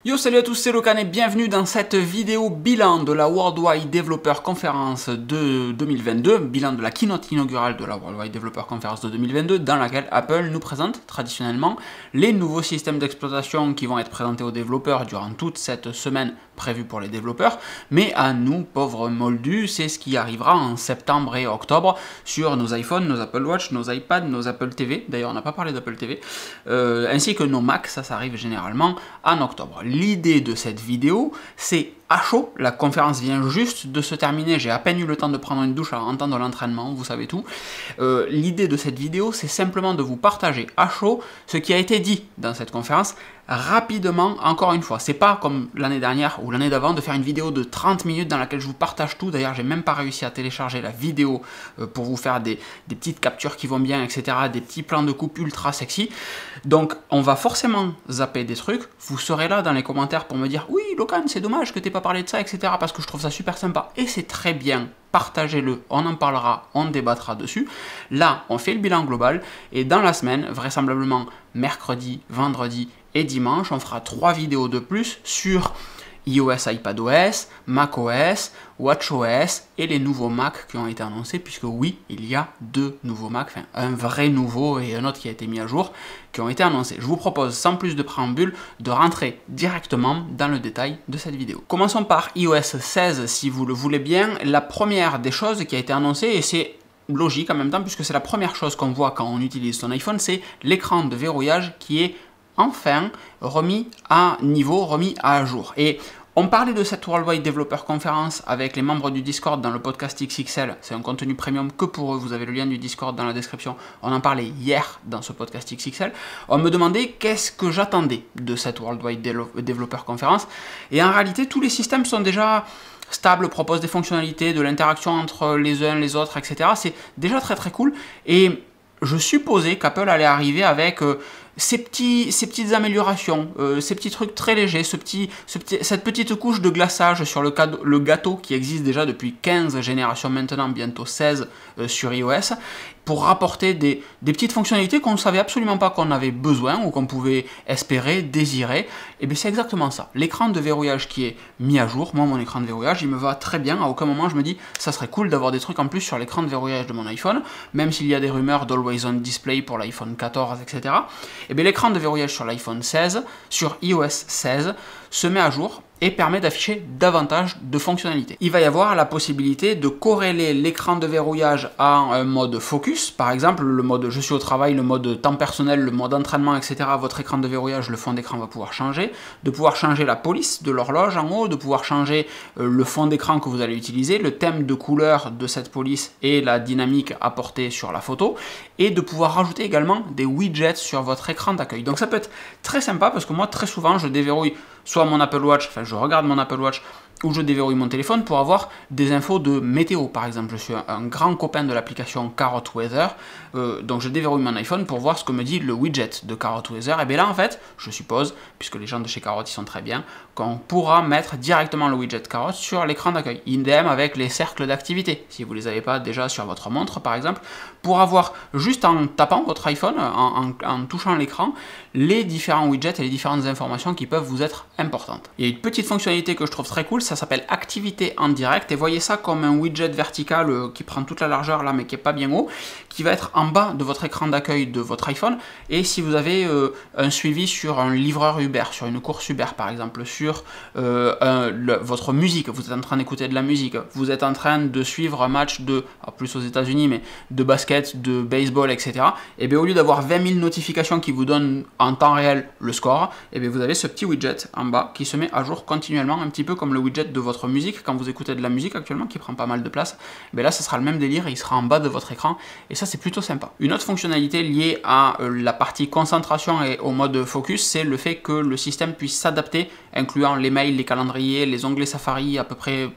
Yo, salut à tous, c'est Locan et bienvenue dans cette vidéo bilan de la Worldwide Developer Conference de 2022, bilan de la keynote inaugurale de la Worldwide Developer Conference de 2022, dans laquelle Apple nous présente traditionnellement les nouveaux systèmes d'exploitation qui vont être présentés aux développeurs durant toute cette semaine prévue pour les développeurs, mais à nous, pauvres moldus, c'est ce qui arrivera en septembre et octobre sur nos iPhones, nos Apple Watch, nos iPads, nos Apple TV, d'ailleurs on n'a pas parlé d'Apple TV, ainsi que nos Macs, ça arrive généralement en octobre. L'idée de cette vidéo, c'est à chaud, la conférence vient juste de se terminer, j'ai à peine eu le temps de prendre une douche à entendre l'entraînement, vous savez tout. L'idée de cette vidéo, c'est simplement de vous partager à chaud ce qui a été dit dans cette conférence, rapidement, encore une fois. C'est pas comme l'année dernière ou l'année d'avant de faire une vidéo de 30 minutes dans laquelle je vous partage tout. D'ailleurs, j'ai même pas réussi à télécharger la vidéo pour vous faire des petites captures qui vont bien, etc. Des petits plans de coupe ultra sexy. Donc, on va forcément zapper des trucs. Vous serez là dans les commentaires pour me dire « Oui, Locan, c'est dommage que t'aies pas parlé de ça, etc. » parce que je trouve ça super sympa. Et c'est très bien. Partagez-le, on en parlera, on débattra dessus. Là, on fait le bilan global et dans la semaine, vraisemblablement mercredi, vendredi et dimanche, on fera 3 vidéos de plus sur iOS, iPadOS, macOS, watchOS et les nouveaux Mac qui ont été annoncés, puisque oui, il y a 2 nouveaux Mac, enfin un vrai nouveau et un autre qui a été mis à jour, qui ont été annoncés. Je vous propose, sans plus de préambule, de rentrer directement dans le détail de cette vidéo. Commençons par iOS 16, si vous le voulez bien. La première des choses qui a été annoncée, et c'est logique en même temps, puisque c'est la première chose qu'on voit quand on utilise son iPhone, c'est l'écran de verrouillage qui est enfin remis à niveau, remis à jour. Et on parlait de cette Worldwide Developer Conference avec les membres du Discord dans le podcast XXL. C'est un contenu premium que pour eux. Vous avez le lien du Discord dans la description. On en parlait hier dans ce podcast XXL. On me demandait qu'est-ce que j'attendais de cette Worldwide Developer Conference. Et en réalité, tous les systèmes sont déjà stables, proposent des fonctionnalités, de l'interaction entre les uns, les autres, etc. C'est déjà très très cool. Et je supposais qu'Apple allait arriver avec ces petites améliorations, ces petits trucs très légers, cette petite couche de glaçage sur le gâteau qui existe déjà depuis 15 générations maintenant, bientôt 16 sur iOS, pour rapporter des petites fonctionnalités qu'on ne savait absolument pas qu'on avait besoin ou qu'on pouvait espérer, désirer. Et bien c'est exactement ça. L'écran de verrouillage qui est mis à jour, moi mon écran de verrouillage, il me va très bien. À aucun moment je me dis ça serait cool d'avoir des trucs en plus sur l'écran de verrouillage de mon iPhone, même s'il y a des rumeurs d'Always On Display pour l'iPhone 14, etc. Et bien l'écran de verrouillage sur l'iPhone 16, sur iOS 16, se met à jour et permet d'afficher davantage de fonctionnalités. Il va y avoir la possibilité de corréler l'écran de verrouillage à un mode focus, par exemple le mode je suis au travail, le mode temps personnel, le mode entraînement, etc. Votre écran de verrouillage, le fond d'écran va pouvoir changer, de pouvoir changer la police de l'horloge en haut, de pouvoir changer le fond d'écran que vous allez utiliser, le thème de couleur de cette police et la dynamique apportée sur la photo, et de pouvoir rajouter également des widgets sur votre écran d'accueil. Donc ça peut être très sympa parce que moi très souvent je déverrouille soit mon Apple Watch, enfin je regarde mon Apple Watch ou je déverrouille mon téléphone pour avoir des infos de météo par exemple. Je suis un grand copain de l'application Carrot Weather, donc je déverrouille mon iPhone pour voir ce que me dit le widget de Carrot Weather. Et bien là en fait, je suppose, puisque les gens de chez Carrot ils sont très bien, qu'on pourra mettre directement le widget Carrot sur l'écran d'accueil. Idem avec les cercles d'activité, si vous ne les avez pas déjà sur votre montre par exemple, pour avoir juste en tapant votre iPhone, en touchant l'écran, les différents widgets et les différentes informations qui peuvent vous être importantes. Il y a une petite fonctionnalité que je trouve très cool, ça s'appelle Activité en direct, et voyez ça comme un widget vertical qui prend toute la largeur là mais qui n'est pas bien haut, qui va être en bas de votre écran d'accueil de votre iPhone. Et si vous avez un suivi sur un livreur Uber, sur une course Uber par exemple, sur votre musique, vous êtes en train d'écouter de la musique, vous êtes en train de suivre un match plus aux États-Unis, mais de basket, de baseball, etc. Et bien au lieu d'avoir 20 000 notifications qui vous donnent en temps réel le score, et bien vous avez ce petit widget en bas qui se met à jour continuellement, un petit peu comme le widget de votre musique quand vous écoutez de la musique actuellement qui prend pas mal de place. Mais là, ça sera le même délire, il sera en bas de votre écran et ça, c'est plutôt sympa. Une autre fonctionnalité liée à la partie concentration et au mode focus, c'est le fait que le système puisse s'adapter, incluant les mails, les calendriers, les onglets Safari, à peu près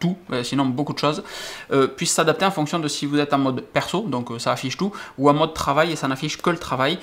tout, sinon beaucoup de choses, puisse s'adapter en fonction de si vous êtes en mode perso, donc ça affiche tout, ou en mode travail et ça n'affiche que le travail.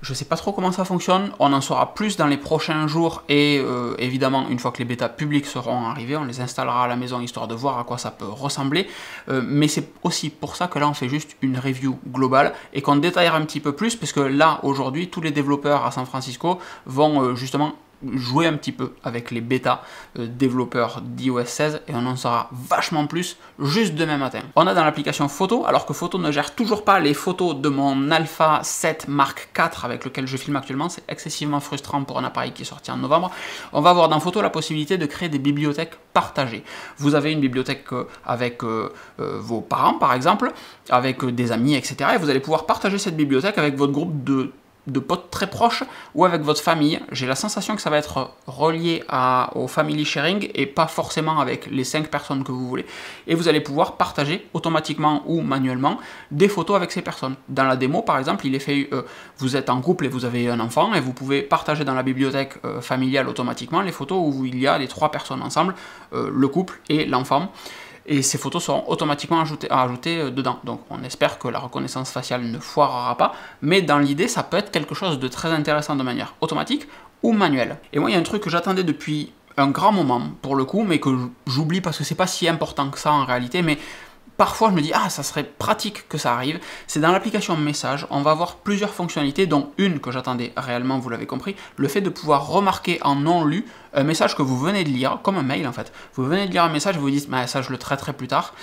Je ne sais pas trop comment ça fonctionne, on en saura plus dans les prochains jours et évidemment une fois que les bêtas publics seront arrivés, on les installera à la maison histoire de voir à quoi ça peut ressembler, mais c'est aussi pour ça que là on fait juste une review globale et qu'on détaillera un petit peu plus parce que là aujourd'hui tous les développeurs à San Francisco vont justement jouer un petit peu avec les bêtas développeurs d'iOS 16 et on en saura vachement plus juste demain matin. On a dans l'application Photo, alors que Photo ne gère toujours pas les photos de mon Alpha 7 Mark IV avec lequel je filme actuellement, c'est excessivement frustrant pour un appareil qui est sorti en novembre. On va avoir dans Photo la possibilité de créer des bibliothèques partagées. Vous avez une bibliothèque avec vos parents par exemple, avec des amis, etc. Et vous allez pouvoir partager cette bibliothèque avec votre groupe de potes très proches ou avec votre famille. J'ai la sensation que ça va être relié au family sharing et pas forcément avec les 5 personnes que vous voulez. Et vous allez pouvoir partager automatiquement ou manuellement des photos avec ces personnes. Dans la démo, par exemple, il est fait, vous êtes en couple et vous avez un enfant et vous pouvez partager dans la bibliothèque familiale automatiquement les photos où il y a les 3 personnes ensemble, le couple et l'enfant. Et ces photos seront automatiquement ajoutées dedans. Donc on espère que la reconnaissance faciale ne foirera pas, mais dans l'idée, ça peut être quelque chose de très intéressant de manière automatique ou manuelle. Et moi, il y a un truc que j'attendais depuis un grand moment, pour le coup, mais que j'oublie parce que c'est pas si important que ça en réalité, mais parfois je me dis, ah, ça serait pratique que ça arrive. C'est dans l'application Messages, on va avoir plusieurs fonctionnalités, dont une que j'attendais réellement, vous l'avez compris, le fait de pouvoir remarquer en non lu un message que vous venez de lire, comme un mail en fait. Vous venez de lire un message, vous vous dites, bah, ça je le traiterai plus tard.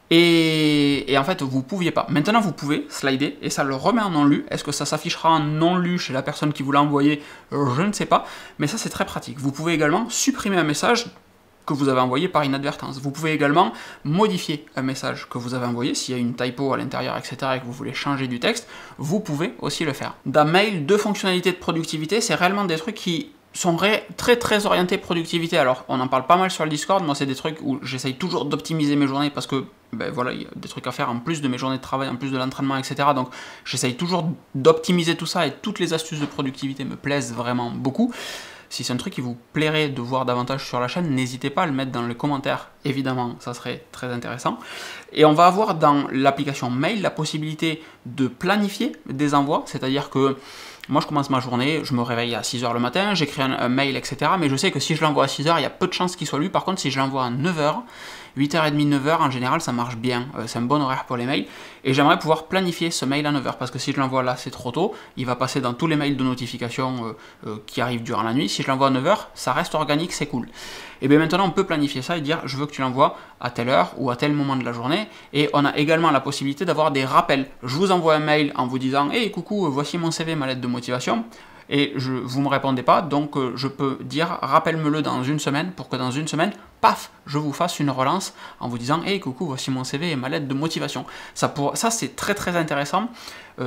Et en fait, vous ne pouviez pas. Maintenant, vous pouvez slider et ça le remet en non lu. Est-ce que ça s'affichera en non lu chez la personne qui vous l'a envoyé? Je ne sais pas, mais ça c'est très pratique. Vous pouvez également supprimer un message que vous avez envoyé par inadvertance. Vous pouvez également modifier un message que vous avez envoyé, s'il y a une typo à l'intérieur, etc., et que vous voulez changer du texte, vous pouvez aussi le faire. Dans Mail, 2 fonctionnalités de productivité, c'est réellement des trucs qui sont très orientés productivité. Alors, on en parle pas mal sur le Discord, moi c'est des trucs où j'essaye toujours d'optimiser mes journées parce que, ben voilà, il y a des trucs à faire en plus de mes journées de travail, en plus de l'entraînement, etc. Donc, j'essaye toujours d'optimiser tout ça et toutes les astuces de productivité me plaisent vraiment beaucoup. Si c'est un truc qui vous plairait de voir davantage sur la chaîne, n'hésitez pas à le mettre dans les commentaires, évidemment, ça serait très intéressant. Et on va avoir dans l'application Mail la possibilité de planifier des envois, c'est-à-dire que moi je commence ma journée, je me réveille à 6 h le matin, j'écris un mail, etc. Mais je sais que si je l'envoie à 6 h, il y a peu de chances qu'il soit lu. Par contre, si je l'envoie à 9 h, 8h30, 9 h, en général, ça marche bien. C'est un bon horaire pour les mails. Et j'aimerais pouvoir planifier ce mail à 9 h, parce que si je l'envoie là, c'est trop tôt. Il va passer dans tous les mails de notification qui arrivent durant la nuit. Si je l'envoie à 9 h, ça reste organique, c'est cool. Et bien maintenant, on peut planifier ça et dire, je veux que tu l'envoies à telle heure ou à tel moment de la journée. Et on a également la possibilité d'avoir des rappels. Je vous envoie un mail en vous disant, hey, coucou, voici mon CV, ma lettre de motivation. Et vous ne me répondez pas, donc je peux dire rappelle-me-le dans une semaine pour que dans une semaine, paf, je vous fasse une relance en vous disant hey coucou, voici mon CV et ma lettre de motivation. Ça c'est très intéressant.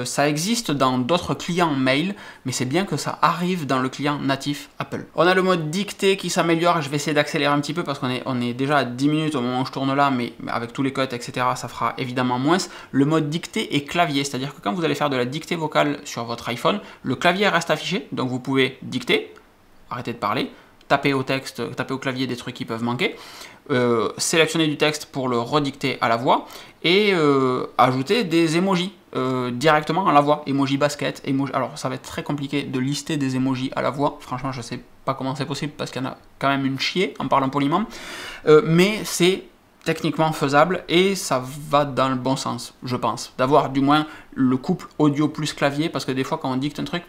Ça existe dans d'autres clients mail, mais c'est bien que ça arrive dans le client natif Apple. On a le mode dictée qui s'améliore. Je vais essayer d'accélérer un petit peu parce qu'on est déjà à 10 minutes au moment où je tourne là, mais avec tous les cuts, etc., ça fera évidemment moins. Le mode dictée et clavier, c'est-à-dire que quand vous allez faire de la dictée vocale sur votre iPhone, le clavier reste affiché, donc vous pouvez dicter, arrêter de parler, taper au clavier des trucs qui peuvent manquer, sélectionner du texte pour le redicter à la voix et ajouter des emojis directement à la voix, emoji basket, emoji. Alors ça va être très compliqué de lister des emojis à la voix, franchement je sais pas comment c'est possible parce qu'il y en a quand même une chier en parlant poliment, mais c'est techniquement faisable et ça va dans le bon sens, je pense, d'avoir du moins le couple audio plus clavier, parce que des fois quand on dicte un truc,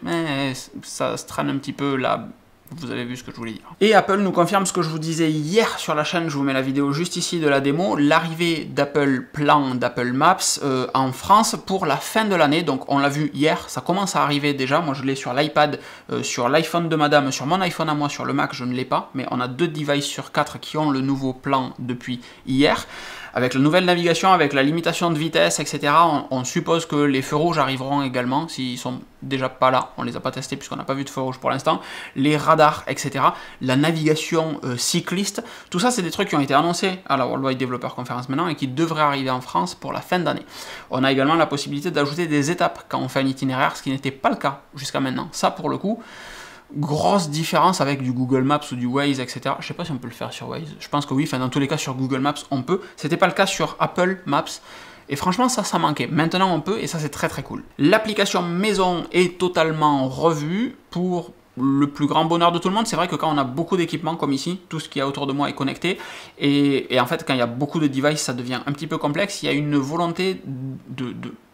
ça se traîne un petit peu là. Vous avez vu ce que je voulais dire. Et Apple nous confirme ce que je vous disais hier sur la chaîne, je vous mets la vidéo juste ici de la démo, l'arrivée d'Apple Plan, d'Apple Maps en France pour la fin de l'année. Donc on l'a vu hier, ça commence à arriver déjà. Moi je l'ai sur l'iPad, sur l'iPhone de madame, sur mon iPhone à moi, sur le Mac je ne l'ai pas. Mais on a 2 devices sur 4 qui ont le nouveau plan depuis hier. Avec la nouvelle navigation, avec la limitation de vitesse, etc., on suppose que les feux rouges arriveront également, s'ils sont déjà pas là, on les a pas testés puisqu'on n'a pas vu de feux rouges pour l'instant, les radars, etc., la navigation cycliste, tout ça c'est des trucs qui ont été annoncés à la Worldwide Developer Conference maintenant et qui devraient arriver en France pour la fin d'année. On a également la possibilité d'ajouter des étapes quand on fait un itinéraire, ce qui n'était pas le cas jusqu'à maintenant. Ça pour le coup, grosse différence avec du Google Maps ou du Waze, etc. Je sais pas si on peut le faire sur Waze. Je pense que oui, enfin dans tous les cas sur Google Maps on peut. C'était pas le cas sur Apple Maps. Et franchement ça manquait. Maintenant on peut et ça c'est très cool. L'application maison est totalement revue pour le plus grand bonheur de tout le monde. C'est vrai que quand on a beaucoup d'équipements comme ici, tout ce qu'il y a autour de moi est connecté. Et en fait quand il y a beaucoup de devices ça devient un petit peu complexe. Il y a une volonté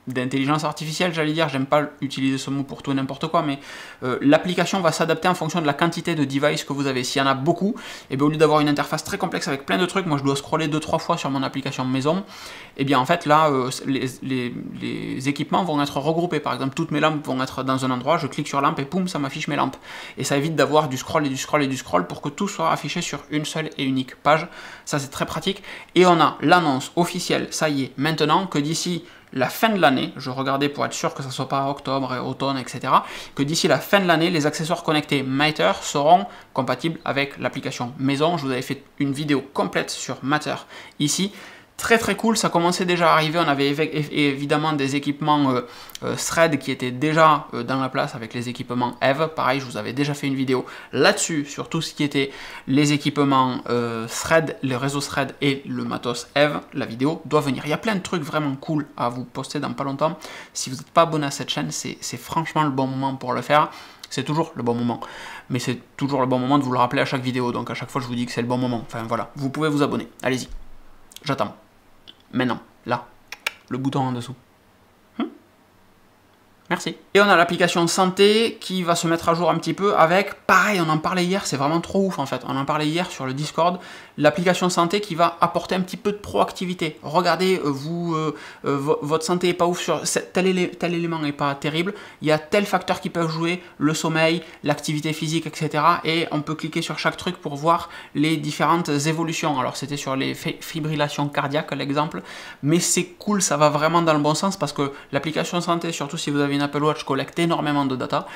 d'intelligence artificielle, j'allais dire, j'aime pas utiliser ce mot pour tout et n'importe quoi, mais l'application va s'adapter en fonction de la quantité de devices que vous avez. S'il y en a beaucoup, et bien au lieu d'avoir une interface très complexe avec plein de trucs, moi je dois scroller 2-3 fois sur mon application maison, et bien en fait là, les équipements vont être regroupés. Par exemple, toutes mes lampes vont être dans un endroit, je clique sur lampe et poum, ça m'affiche mes lampes. Et ça évite d'avoir du scroll et du scroll et du scroll pour que tout soit affiché sur une seule et unique page. Ça c'est très pratique. Et on a l'annonce officielle, ça y est, maintenant que d'ici la fin de l'année, je regardais pour être sûr que ça ne soit pas octobre et automne, etc., que d'ici la fin de l'année, les accessoires connectés Matter seront compatibles avec l'application maison. Je vous avais fait une vidéo complète sur Matter ici. Très très cool, ça commençait déjà à arriver, on avait évidemment des équipements Thread qui étaient déjà dans la place avec les équipements Eve, pareil je vous avais déjà fait une vidéo là-dessus, sur tout ce qui était les équipements Thread, les réseaux Thread et le matos Eve, la vidéo doit venir. Il y a plein de trucs vraiment cool à vous poster dans pas longtemps, si vous n'êtes pas abonné à cette chaîne, c'est franchement le bon moment pour le faire. C'est toujours le bon moment, mais c'est toujours le bon moment de vous le rappeler à chaque vidéo, donc à chaque fois je vous dis que c'est le bon moment, enfin voilà, vous pouvez vous abonner, allez-y, j'attends. Maintenant, là, le bouton en dessous. Merci. Et on a l'application santé qui va se mettre à jour un petit peu avec, pareil, on en parlait hier, c'est vraiment trop ouf en fait, on en parlait hier sur le Discord, l'application santé qui va apporter un petit peu de proactivité. Regardez, votre santé est pas ouf sur tel élément n'est pas terrible, il y a tel facteur qui peut jouer, le sommeil, l'activité physique, etc. Et on peut cliquer sur chaque truc pour voir les différentes évolutions. Alors c'était sur les fibrillations cardiaques l'exemple, mais c'est cool, ça va vraiment dans le bon sens parce que l'application santé, surtout si vous avez une Apple Watch, collecte énormément de data,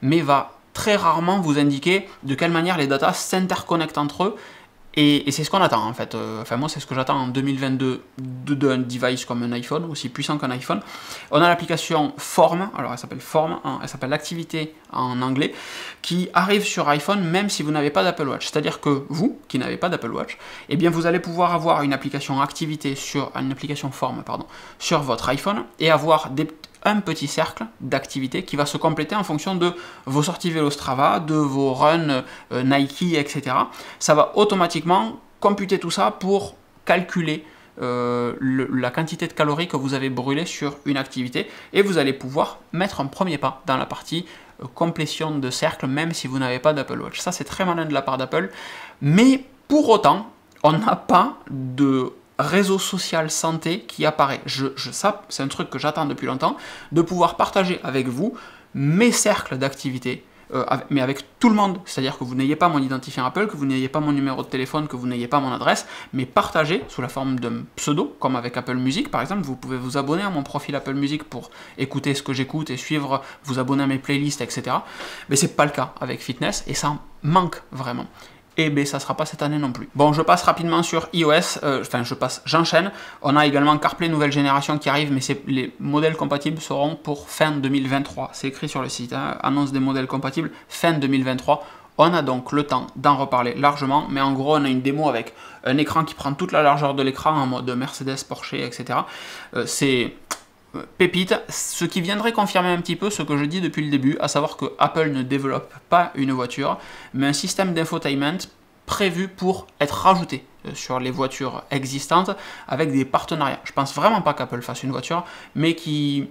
mais va très rarement vous indiquer de quelle manière les data s'interconnectent entre eux. Et c'est ce qu'on attend en fait. Enfin moi c'est ce que j'attends en 2022 d'un device comme un iPhone, aussi puissant qu'un iPhone. On a l'application Form, alors elle s'appelle Form, elle s'appelle l'activité en anglais, qui arrive sur iPhone même si vous n'avez pas d'Apple Watch. C'est-à-dire que vous, qui n'avez pas d'Apple Watch, eh bien vous allez pouvoir avoir une application activité une application Form, pardon, sur votre iPhone et avoir un petit cercle d'activité qui va se compléter en fonction de vos sorties vélo Strava, de vos runs Nike, etc. Ça va automatiquement computer tout ça pour calculer la quantité de calories que vous avez brûlées sur une activité et vous allez pouvoir mettre un premier pas dans la partie complétion de cercle même si vous n'avez pas d'Apple Watch. Ça c'est très malin de la part d'Apple, mais pour autant on n'a pas de réseau social santé qui apparaît. Ça, c'est un truc que j'attends depuis longtemps, de pouvoir partager avec vous mes cercles d'activité, mais avec tout le monde. C'est-à-dire que vous n'ayez pas mon identifiant Apple, que vous n'ayez pas mon numéro de téléphone, que vous n'ayez pas mon adresse, mais partager sous la forme d'un pseudo, comme avec Apple Music par exemple. Vous pouvez vous abonner à mon profil Apple Music pour écouter ce que j'écoute et suivre, vous abonner à mes playlists, etc. Mais c'est pas le cas avec Fitness et ça manque vraiment. Et bien ça ne sera pas cette année non plus. Bon, je passe rapidement sur iOS, j'enchaîne. On a également CarPlay nouvelle génération qui arrive, mais les modèles compatibles seront pour fin 2023. C'est écrit sur le site, hein, annonce des modèles compatibles fin 2023. On a donc le temps d'en reparler largement, mais en gros on a une démo avec un écran qui prend toute la largeur de l'écran en mode Mercedes, Porsche, etc. C'est pépite, ce qui viendrait confirmer un petit peu ce que je dis depuis le début, à savoir que Apple ne développe pas une voiture, mais un système d'infotainment prévu pour être rajouté sur les voitures existantes avec des partenariats. Je pense vraiment pas qu'Apple fasse une voiture, mais qui...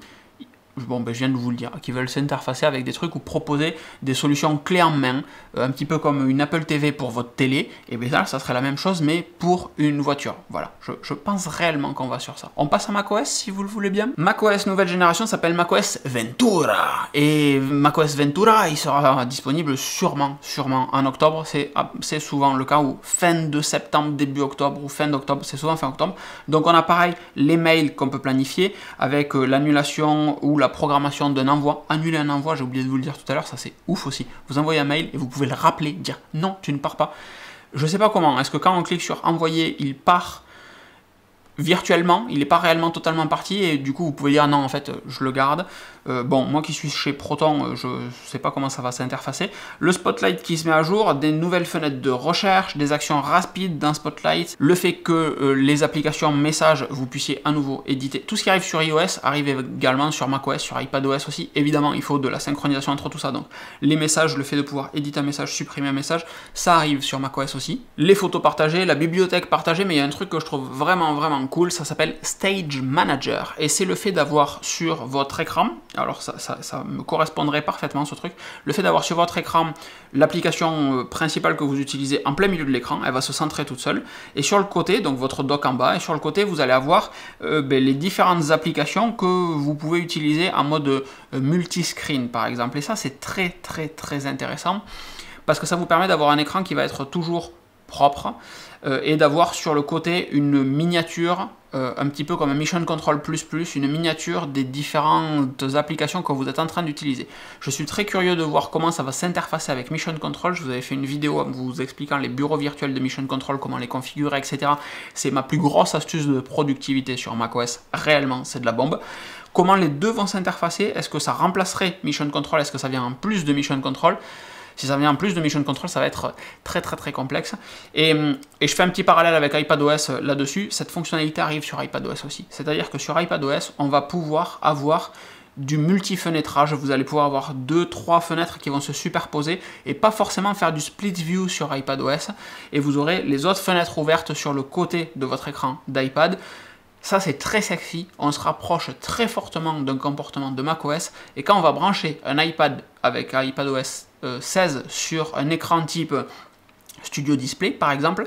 Bon, ben, je viens de vous le dire, qui veulent s'interfacer avec des trucs ou proposer des solutions clés en main, un petit peu comme une Apple TV pour votre télé, et bien là, ça serait la même chose, mais pour une voiture. Voilà, je pense réellement qu'on va sur ça. On passe à macOS, si vous le voulez bien. macOS nouvelle génération s'appelle macOS Ventura, et macOS Ventura, il sera disponible sûrement en octobre. C'est souvent le cas où fin de septembre, début octobre, ou fin d'octobre, c'est souvent fin octobre. Donc on a pareil, les mails qu'on peut planifier, avec l'annulation ou la programmation d'un envoi. Annuler un envoi, j'ai oublié de vous le dire tout à l'heure, ça c'est ouf aussi. Vous envoyez un mail et vous pouvez le rappeler, dire non, tu ne pars pas. Je ne sais pas comment, est-ce que quand on clique sur envoyer, il part virtuellement, il n'est pas réellement totalement parti et du coup vous pouvez dire non en fait je le garde. Bon, moi qui suis chez Proton, je ne sais pas comment ça va s'interfacer. Le Spotlight qui se met à jour, des nouvelles fenêtres de recherche, des actions rapides dans Spotlight, le fait que les applications messages, vous puissiez à nouveau éditer. Tout ce qui arrive sur iOS arrive également sur macOS, sur iPadOS aussi. Évidemment, il faut de la synchronisation entre tout ça. Donc les messages, le fait de pouvoir éditer un message, supprimer un message, ça arrive sur macOS aussi. Les photos partagées, la bibliothèque partagée, mais il y a un truc que je trouve vraiment cool, ça s'appelle Stage Manager. Et c'est le fait d'avoir sur votre écran, alors ça me correspondrait parfaitement ce truc, le fait d'avoir sur votre écran l'application principale que vous utilisez en plein milieu de l'écran, elle va se centrer toute seule, et sur le côté, donc votre dock en bas, et sur le côté vous allez avoir les différentes applications que vous pouvez utiliser en mode multiscreen par exemple, et ça c'est très intéressant, parce que ça vous permet d'avoir un écran qui va être toujours propre, et d'avoir sur le côté une miniature, un petit peu comme un Mission Control++, une miniature des différentes applications que vous êtes en train d'utiliser. Je suis très curieux de voir comment ça va s'interfacer avec Mission Control. Je vous avais fait une vidéo en vous expliquant les bureaux virtuels de Mission Control, comment les configurer, etc. C'est ma plus grosse astuce de productivité sur macOS. Réellement, c'est de la bombe. Comment les deux vont s'interfacer? Est-ce que ça remplacerait Mission Control? Est-ce que ça vient en plus de Mission Control? Si ça vient en plus de Mission Control, ça va être très complexe. Et je fais un petit parallèle avec iPadOS là-dessus. Cette fonctionnalité arrive sur iPadOS aussi. C'est-à-dire que sur iPadOS, on va pouvoir avoir du multi-fenêtrage. Vous allez pouvoir avoir 2-3 fenêtres qui vont se superposer et pas forcément faire du split view sur iPadOS. Et vous aurez les autres fenêtres ouvertes sur le côté de votre écran d'iPad. Ça, c'est très sexy, on se rapproche très fortement d'un comportement de macOS, et quand on va brancher un iPad avec iPadOS 16 sur un écran type Studio Display, par exemple,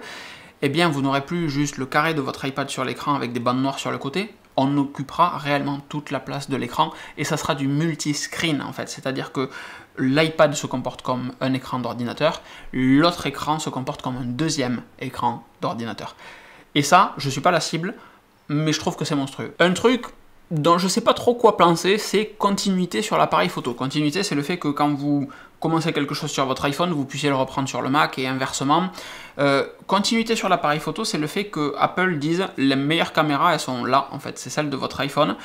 eh bien, vous n'aurez plus juste le carré de votre iPad sur l'écran avec des bandes noires sur le côté, on occupera réellement toute la place de l'écran, et ça sera du multi-screen, en fait, c'est-à-dire que l'iPad se comporte comme un écran d'ordinateur, l'autre écran se comporte comme un deuxième écran d'ordinateur. Et ça, je ne suis pas la cible, mais je trouve que c'est monstrueux. Un truc dont je ne sais pas trop quoi penser, c'est continuité sur l'appareil photo. Continuité, c'est le fait que quand vous commencez quelque chose sur votre iPhone, vous puissiez le reprendre sur le Mac et inversement. Continuité sur l'appareil photo, c'est le fait que Apple dise les meilleures caméras, elles sont là, en fait, c'est celles de votre iPhone.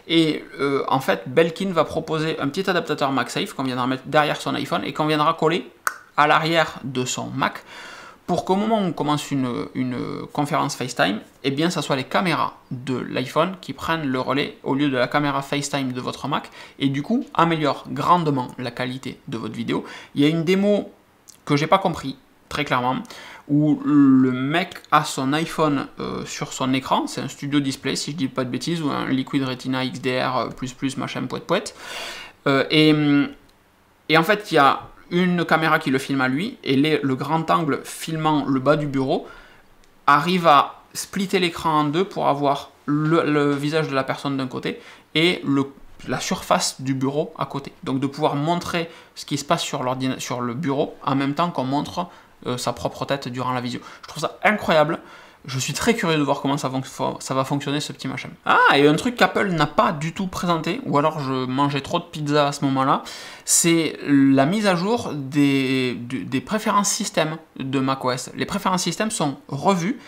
Et en fait, Belkin va proposer un petit adaptateur MagSafe qu'on viendra mettre derrière son iPhone et qu'on viendra coller à l'arrière de son Mac, pour qu'au moment où on commence une conférence FaceTime, eh bien, ça soit les caméras de l'iPhone qui prennent le relais au lieu de la caméra FaceTime de votre Mac, et du coup, améliore grandement la qualité de votre vidéo. Il y a une démo que j'ai pas compris, très clairement, où le mec a son iPhone sur son écran, c'est un Studio Display, si je dis pas de bêtises, ou un Liquid Retina XDR++, machin, poète. Et en fait, il y a une caméra qui le filme à lui, et le grand angle filmant le bas du bureau arrive à splitter l'écran en deux pour avoir le visage de la personne d'un côté et la surface du bureau à côté. Donc de pouvoir montrer ce qui se passe sur le bureau en même temps qu'on montre sa propre tête durant la visio. Je trouve ça incroyable. Je suis très curieux de voir comment ça va fonctionner, ce petit machin. Ah, et un truc qu'Apple n'a pas du tout présenté, ou alors je mangeais trop de pizza à ce moment-là, c'est la mise à jour des préférences système de macOS. Les préférences système sont revues,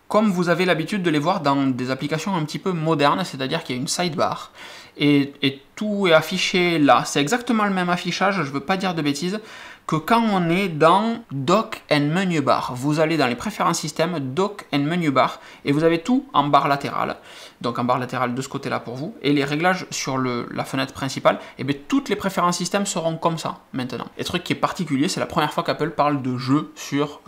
comme vous avez l'habitude de les voir dans des applications un petit peu modernes, c'est-à-dire qu'il y a une sidebar, et tout est affiché là. C'est exactement le même affichage, je ne veux pas dire de bêtises, que quand on est dans Dock and Menu Bar. Vous allez dans les préférences système, Dock and Menu Bar, et vous avez tout en barre latérale. Donc en barre latérale de ce côté-là pour vous. Et les réglages sur la fenêtre principale, et bien toutes les préférences système seront comme ça maintenant. Et truc qui est particulier, c'est la première fois qu'Apple parle de jeux sur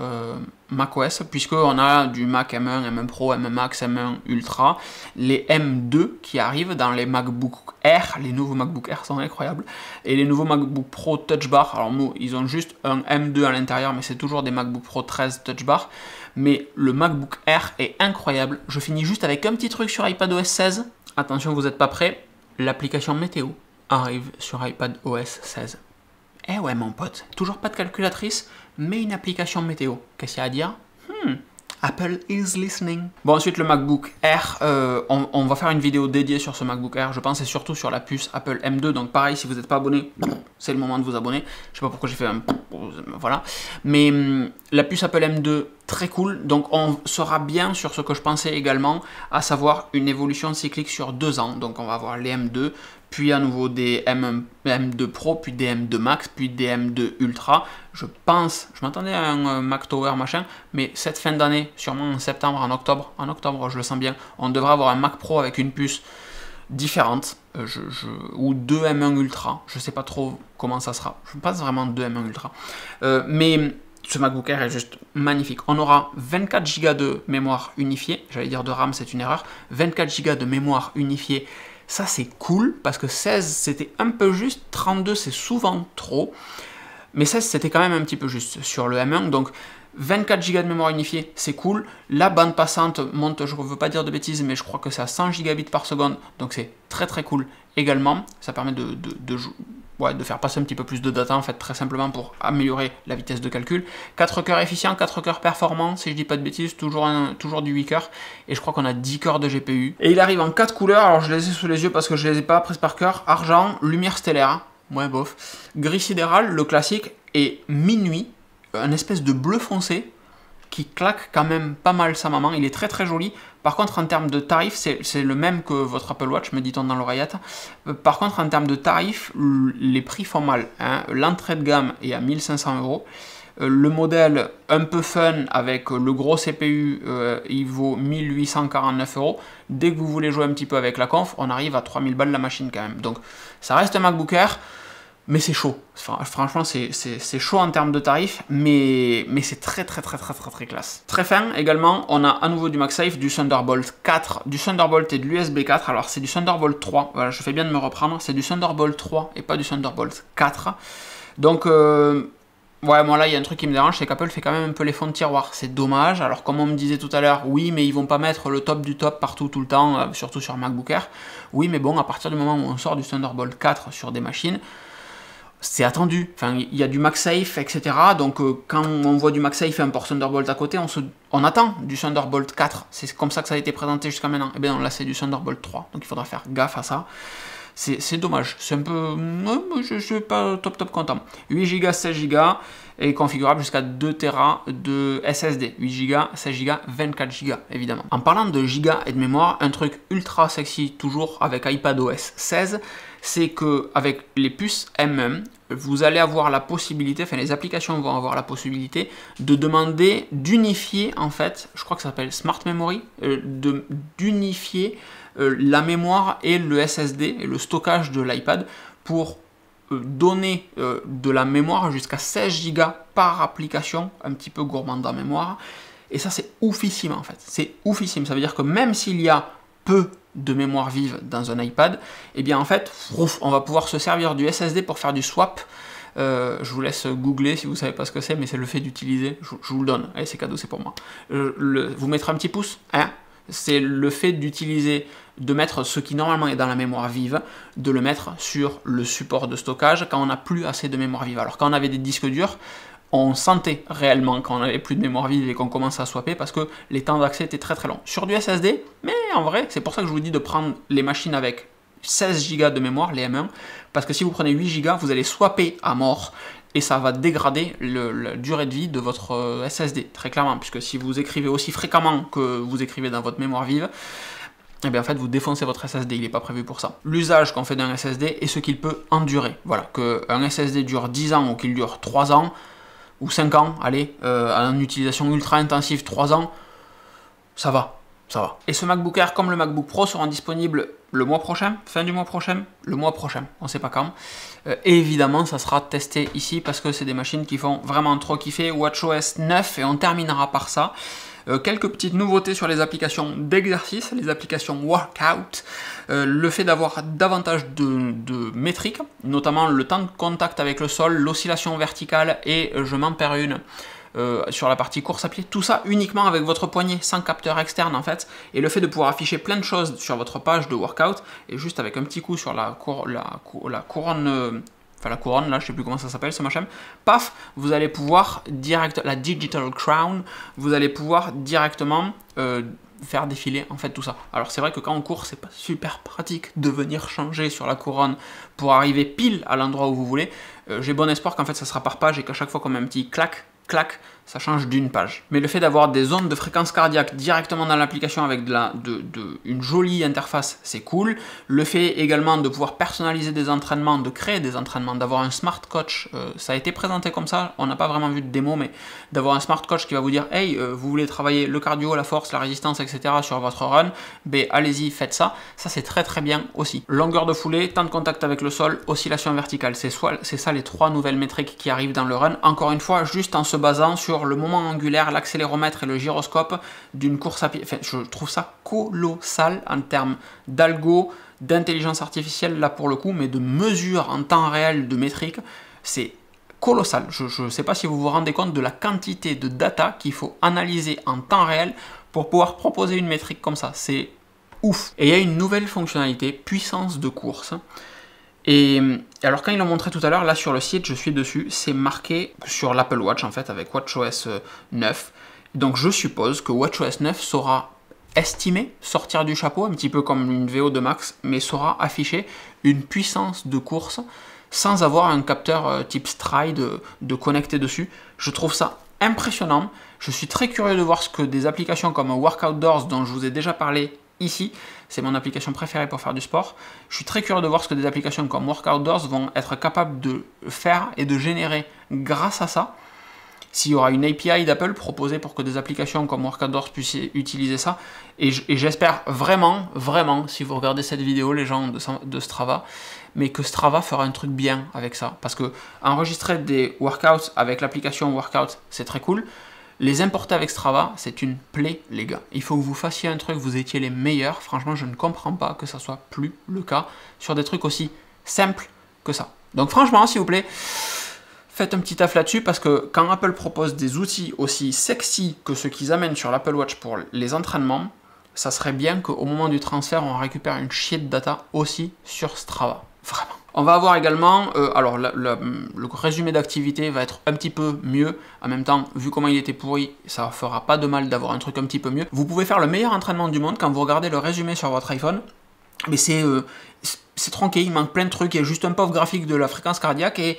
macOS, puisqu'on a du Mac M1, M1 Pro, M1 Max, M1 Ultra, les M2 qui arrivent dans les MacBook Air. Les nouveaux MacBook Air sont incroyables, et les nouveaux MacBook Pro Touch Bar, alors nous ils ont juste un M2 à l'intérieur, mais c'est toujours des MacBook Pro 13 Touch Bar, mais le MacBook Air est incroyable. Je finis juste avec un petit truc sur iPadOS 16, attention vous n'êtes pas prêts, l'application météo arrive sur iPadOS 16. Eh ouais mon pote, toujours pas de calculatrice, mais une application météo. Qu'est-ce qu'il y a à dire? Apple is listening. Bon, ensuite le MacBook Air, on va faire une vidéo dédiée sur ce MacBook Air, je pense, et surtout sur la puce Apple M2, donc pareil, si vous n'êtes pas abonné, c'est le moment de vous abonner. Je sais pas pourquoi j'ai fait un... voilà. Mais la puce Apple M2 très cool. Donc on sera bien sur ce que je pensais également, à savoir une évolution cyclique sur 2 ans. Donc on va avoir les M2, puis à nouveau des M2 Pro, puis des M2 Max, puis des M2 Ultra. Je m'attendais à un Mac Tower machin, mais cette fin d'année, sûrement en septembre, en octobre je le sens bien, on devrait avoir un Mac Pro avec une puce différente, ou 2 M1 Ultra, je sais pas trop comment ça sera, je pense vraiment 2 M1 Ultra, mais ce MacBook Air est juste magnifique. On aura 24 Go de mémoire unifiée, j'allais dire de RAM, c'est une erreur, 24 Go de mémoire unifiée, ça c'est cool, parce que 16 c'était un peu juste, 32 c'est souvent trop, mais 16 c'était quand même un petit peu juste sur le M1, donc 24 Go de mémoire unifiée, c'est cool. La bande passante monte, je ne veux pas dire de bêtises, mais je crois que c'est à 100 gigabits par seconde, donc c'est très très cool également. Ça permet de faire passer un petit peu plus de data, en fait, très simplement pour améliorer la vitesse de calcul. 4 cœurs efficients, 4 cœurs performants, si je dis pas de bêtises, toujours du 8 cœurs, et je crois qu'on a 10 cœurs de GPU. Et il arrive en 4 couleurs, alors je les ai sous les yeux parce que je les ai pas prises par cœur. Argent, lumière stellaire, ouais bof, gris sidéral, le classique, et minuit, un espèce de bleu foncé qui claque quand même pas mal sa maman. Il est très très joli. Par contre, en termes de tarifs, c'est le même que votre Apple Watch, me dit-on dans l'oreillette. Par contre, en termes de tarifs, les prix font mal, hein. L'entrée de gamme est à 1500 €. Le modèle un peu fun avec le gros CPU, il vaut 1849 €. Dès que vous voulez jouer un petit peu avec la conf, on arrive à 3000 balles la machine quand même. Donc ça reste un MacBook Air, mais c'est chaud. Enfin, franchement, c'est chaud en termes de tarifs, mais c'est très classe. Très fin également, on a à nouveau du MagSafe, du Thunderbolt 4, du Thunderbolt et de l'USB 4. Alors c'est du Thunderbolt 3, voilà, je fais bien de me reprendre, c'est du Thunderbolt 3 et pas du Thunderbolt 4. Donc, ouais, moi là, il y a un truc qui me dérange, c'est qu'Apple fait quand même un peu les fonds de tiroir. C'est dommage. Alors, comme on me disait tout à l'heure, oui, mais ils vont pas mettre le top du top partout, tout le temps, surtout sur MacBook Air. Oui, mais bon, à partir du moment où on sort du Thunderbolt 4 sur des machines, c'est attendu, enfin, il y a du MagSafe, etc. Donc quand on voit du MagSafe et un port Thunderbolt à côté, on attend du Thunderbolt 4. C'est comme ça que ça a été présenté jusqu'à maintenant. Et bien non, là c'est du Thunderbolt 3, donc il faudra faire gaffe à ça. C'est dommage, c'est un peu... je suis pas top content. 8 Go, 16 Go, et configurable jusqu'à 2 Tera de SSD. 8 Go, 16 Go, 24 Go, évidemment. En parlant de gigas et de mémoire, un truc ultra sexy, toujours avec iPadOS 16, c'est que avec les puces M1, vous allez avoir la possibilité, enfin les applications vont avoir la possibilité de demander d'unifier, en fait, je crois que ça s'appelle Smart Memory, d'unifier la mémoire et le SSD et le stockage de l'iPad pour donner de la mémoire jusqu'à 16 Go par application, un petit peu gourmande en mémoire. Et ça c'est oufissime en fait, c'est oufissime, ça veut dire que même s'il y a peu de mémoire vive dans un iPad, et bien en fait, on va pouvoir se servir du SSD pour faire du swap. Je vous laisse googler si vous ne savez pas ce que c'est, mais c'est le fait d'utiliser, je vous le donne, allez c'est cadeau, c'est pour moi. Vous mettrez un petit pouce, hein, c'est le fait d'utiliser, de mettre ce qui normalement est dans la mémoire vive, de le mettre sur le support de stockage quand on n'a plus assez de mémoire vive. Alors quand on avait des disques durs, on sentait réellement quand on n'avait plus de mémoire vive et qu'on commençait à swapper parce que les temps d'accès étaient très longs. Sur du SSD, mais en vrai, c'est pour ça que je vous dis de prendre les machines avec 16 Go de mémoire, les M1, parce que si vous prenez 8 Go, vous allez swapper à mort et ça va dégrader la durée de vie de votre SSD, très clairement, puisque si vous écrivez aussi fréquemment que vous écrivez dans votre mémoire vive, et bien en fait vous défoncez votre SSD, il n'est pas prévu pour ça. L'usage qu'on fait d'un SSD est ce qu'il peut endurer. Voilà, qu'un SSD dure 10 ans ou qu'il dure 3 ans, ou 5 ans, allez, en utilisation ultra intensive 3 ans, ça va. Et ce MacBook Air comme le MacBook Pro seront disponibles le mois prochain, fin du mois prochain, le mois prochain, on ne sait pas quand. Et évidemment, ça sera testé ici parce que c'est des machines qui font vraiment trop kiffer. WatchOS 9 et on terminera par ça. Quelques petites nouveautés sur les applications d'exercice, les applications workout, le fait d'avoir davantage de métriques, notamment le temps de contact avec le sol, l'oscillation verticale et je m'en perds une sur la partie course à pied, tout ça uniquement avec votre poignet, sans capteur externe en fait, et le fait de pouvoir afficher plein de choses sur votre page de workout, et juste avec un petit coup sur la couronne... Enfin la couronne là, je sais plus comment ça s'appelle ce machin, paf, vous allez pouvoir la Digital Crown, vous allez pouvoir directement faire défiler en fait tout ça. Alors c'est vrai que quand on court, c'est pas super pratique de venir changer sur la couronne pour arriver pile à l'endroit où vous voulez. J'ai bon espoir qu'en fait ça sera par page et qu'à chaque fois qu'on met un petit clac, ça change d'une page. Mais le fait d'avoir des ondes de fréquence cardiaque directement dans l'application avec une jolie interface, c'est cool. Le fait également de pouvoir personnaliser des entraînements, de créer des entraînements, d'avoir un smart coach, ça a été présenté comme ça, on n'a pas vraiment vu de démo, mais d'avoir un smart coach qui va vous dire « Hey, vous voulez travailler le cardio, la force, la résistance, etc. sur votre run, ben allez-y, faites ça ». Ça, c'est très très bien aussi. Longueur de foulée, temps de contact avec le sol, oscillation verticale, c'est ça les 3 nouvelles métriques qui arrivent dans le run. Encore une fois, juste en se basant sur le moment angulaire, l'accéléromètre et le gyroscope d'une course à pied. Enfin, je trouve ça colossal en termes d'algo, d'intelligence artificielle, là pour le coup, mais de mesure en temps réel de métriques, c'est colossal. Je ne sais pas si vous vous rendez compte de la quantité de data qu'il faut analyser en temps réel pour pouvoir proposer une métrique comme ça. C'est ouf. Et il y a une nouvelle fonctionnalité, puissance de course. Et alors quand ils l'ont montré tout à l'heure, là sur le site, je suis dessus, c'est marqué sur l'Apple Watch en fait avec WatchOS 9. Donc je suppose que WatchOS 9 saura estimer, sortir du chapeau, un petit peu comme une VO2 Max, mais saura afficher une puissance de course sans avoir un capteur type Stride de connecter dessus. Je trouve ça impressionnant. Je suis très curieux de voir ce que des applications comme Workout Doors, dont je vous ai déjà parlé ici, c'est mon application préférée pour faire du sport. Je suis très curieux de voir ce que des applications comme Workout Doors vont être capables de faire et de générer grâce à ça. S'il y aura une API d'Apple proposée pour que des applications comme Workout Doors puissent utiliser ça. Et j'espère vraiment, vraiment, si vous regardez cette vidéo, les gens de Strava, mais que Strava fera un truc bien avec ça. Parce que enregistrer des workouts avec l'application Workout, c'est très cool. Les importer avec Strava, c'est une plaie, les gars. Il faut que vous fassiez un truc, vous étiez les meilleurs. Franchement, je ne comprends pas que ça soit plus le cas sur des trucs aussi simples que ça. Donc franchement, s'il vous plaît, faites un petit taf là-dessus parce que quand Apple propose des outils aussi sexy que ceux qu'ils amènent sur l'Apple Watch pour les entraînements, ça serait bien qu'au moment du transfert, on récupère une chier de data aussi sur Strava. Vraiment. On va avoir également, alors le résumé d'activité va être un petit peu mieux. En même temps, vu comment il était pourri, ça fera pas de mal d'avoir un truc un petit peu mieux. Vous pouvez faire le meilleur entraînement du monde quand vous regardez le résumé sur votre iPhone. Mais c'est tronqué, il manque plein de trucs. Il y a juste un pauvre graphique de la fréquence cardiaque et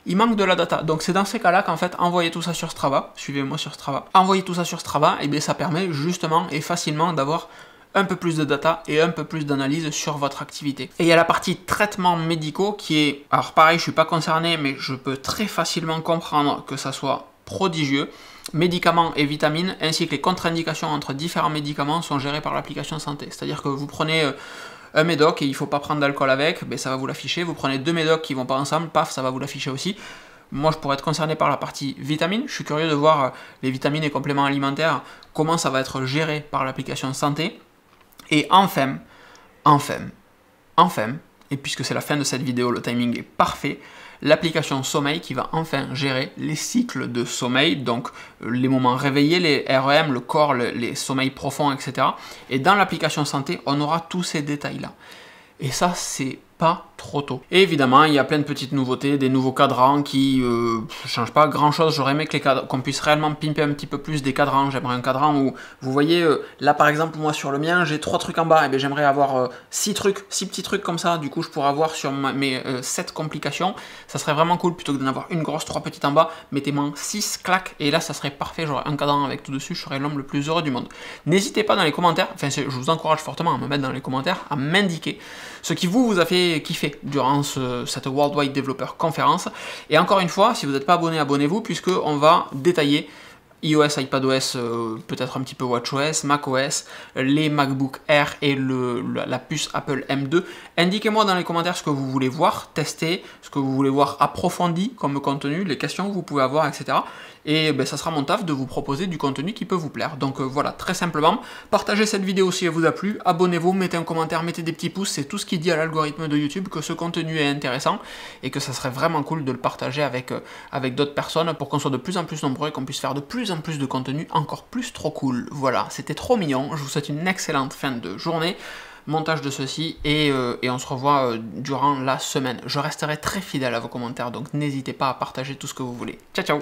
il manque de la data. Donc c'est dans ces cas-là qu'en fait, envoyez tout ça sur Strava. Suivez-moi sur Strava. Envoyez tout ça sur Strava et bien ça permet justement et facilement d'avoir un peu plus de data et un peu plus d'analyse sur votre activité. Et il y a la partie traitements médicaux qui est, alors pareil, je suis pas concerné, mais je peux très facilement comprendre que ça soit prodigieux. Médicaments et vitamines, ainsi que les contre-indications entre différents médicaments sont gérés par l'application santé. C'est-à-dire que vous prenez un médoc et il ne faut pas prendre d'alcool avec, ben ça va vous l'afficher. Vous prenez 2 médocs qui vont pas ensemble, paf, ça va vous l'afficher aussi. Moi, je pourrais être concerné par la partie vitamines. Je suis curieux de voir les vitamines et compléments alimentaires, comment ça va être géré par l'application santé. Et enfin, et puisque c'est la fin de cette vidéo, le timing est parfait, l'application sommeil qui va enfin gérer les cycles de sommeil, donc les moments réveillés, les REM, le corps, les sommeils profonds, etc. Et dans l'application santé, on aura tous ces détails-là. Et ça, c'est pas trop tôt. Et évidemment, il y a plein de petites nouveautés, des nouveaux cadrans qui ne changent pas grand-chose. J'aurais aimé qu'on puisse réellement pimper un petit peu plus des cadrans. J'aimerais un cadran où, vous voyez, là par exemple, moi sur le mien, j'ai 3 trucs en bas. Et bien j'aimerais avoir 6 petits trucs comme ça. Du coup, je pourrais avoir sur mes 7 complications. Ça serait vraiment cool plutôt que d'en avoir une grosse, 3 petites en bas. Mettez-moi 6 claques. Et là, ça serait parfait. J'aurais un cadran avec tout dessus. Je serais l'homme le plus heureux du monde. N'hésitez pas dans les commentaires. Enfin, je vous encourage fortement à me mettre dans les commentaires, à m'indiquer ce qui vous a fait kiffer durant cette Worldwide Developer Conference. Et encore une fois, si vous n'êtes pas abonné, abonnez-vous, puisqu'on va détailler iOS, iPadOS, peut-être un petit peu WatchOS, macOS, les MacBook Air et la puce Apple M2. Indiquez-moi dans les commentaires ce que vous voulez voir, tester, ce que vous voulez voir approfondi comme contenu, les questions que vous pouvez avoir, etc. Et ben, ça sera mon taf de vous proposer du contenu qui peut vous plaire. Donc voilà, très simplement, partagez cette vidéo si elle vous a plu, abonnez-vous, mettez un commentaire, mettez des petits pouces, c'est tout ce qui dit à l'algorithme de YouTube que ce contenu est intéressant et que ça serait vraiment cool de le partager avec d'autres personnes pour qu'on soit de plus en plus nombreux et qu'on puisse faire de plus en plus de contenu encore plus trop cool. Voilà, c'était trop mignon, je vous souhaite une excellente fin de journée, montage de ceci et on se revoit durant la semaine. Je resterai très fidèle à vos commentaires, donc n'hésitez pas à partager tout ce que vous voulez. Ciao ciao.